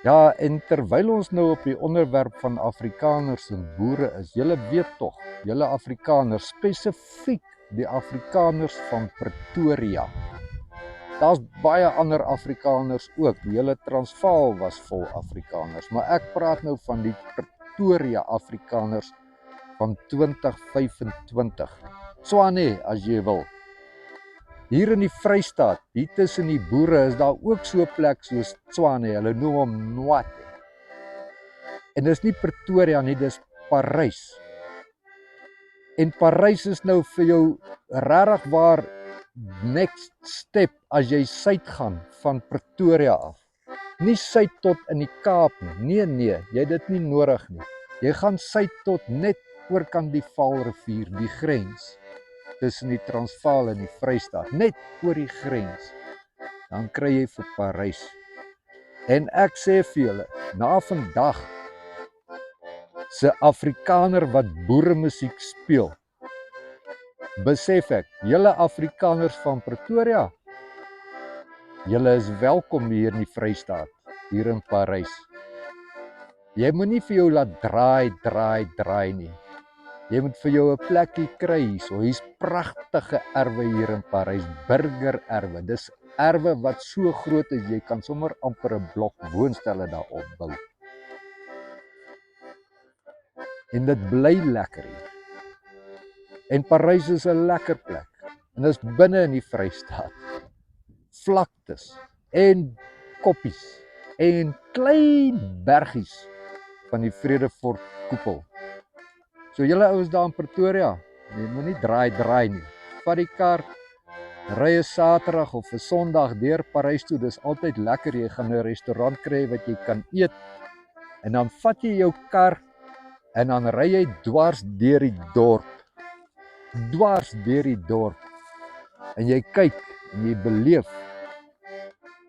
Ja, en terwyl ons nou op die onderwerp van Afrikaners en boere is, julle weet tog, julle Afrikaners, spesifiek die Afrikaners van Pretoria. Daar's baie ander Afrikaners ook, die hele Transvaal was vol Afrikaners, maar ek praat nou van die Pretoria Afrikaners van 2025. Tshwane as jy wil. Hier in die Vrystaat, hier tussen die boere, is daar ook so 'n plek soos Tshwane, hulle noem hom Nwate. En dis nie Pretoria nie, dis Parys. En Parys is nou vir jou regtig waar next step as jy suid gaan van Pretoria af. Nie suid tot in die Kaap nie. Nee, jy het dit nie nodig nie. Jy gaan suid tot net oorkant die Vaalrivier, die grens tussen die Transvaal en die Vrystaat, net oor die grens. Dan kry jy vir Parys. En ek sê vir julle, na vandag se Afrikaner wat boeremusiek speel, besef ek, julle Afrikaners van Pretoria, julle is welkom hier in die Vrystaat, hier in Parys. Jy moet nie vir jou laat draai nie. Jy moet vir jou 'n plekkie kry hierso. Hier's pragtige erwe hier in Parys, burgererwe. Dis erwe wat so groot is, jy kan sommer amper 'n blok woonstelle daarop bou. En dit bly lekker hier. En Parys is 'n lekker plek. En dis binne in die Vrystaat. Vlaktes en koppies en klein bergies van die Vredefort koepel. So julle ouens daar in Pretoria, jy moet nie draai nie. Vat die kar, ry 'n Saterdag of 'n Sondag deur Parys toe, dis altyd lekker. Jy gaan 'n restaurant kry wat jy kan eet. En dan vat jy jou kar en dan ry jy dwars deur die dorp. Dwars deur die dorp. En jy kyk en jy beleef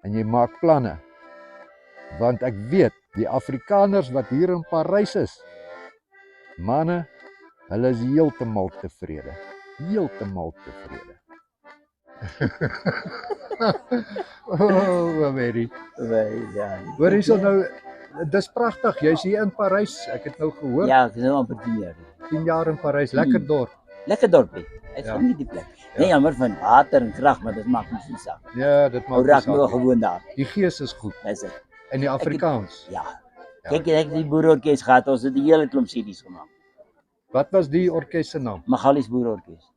en jy maak planne. Want ek weet, die Afrikaners wat hier in Parys is, manne, hulle is heeltemal tevrede. Heeltemal tevrede. Oh, Mary. Hoor hierso nou, dis pragtig. Jy's hier in Parys. Ek het nou gehoor. Ja, ek is nou amper 10 jaar. 10 jaar in Parys, lekker dorp. Lekker dorpie. Ek Ja. geniet die plek. Nee, jammer van water en krag, maar dit maak nie sin saak. Ja, dit maak Ou nie raak saak nou nie. gewoon daar. Die gees is goed. Dis dit. En die Afrikaans. Ja. Ja. Kyk, ek het die boerorkes gehad. Ons het 'n hele klomp CD's gemaak. Wat was die orkes se naam? Magalies Boerorkes.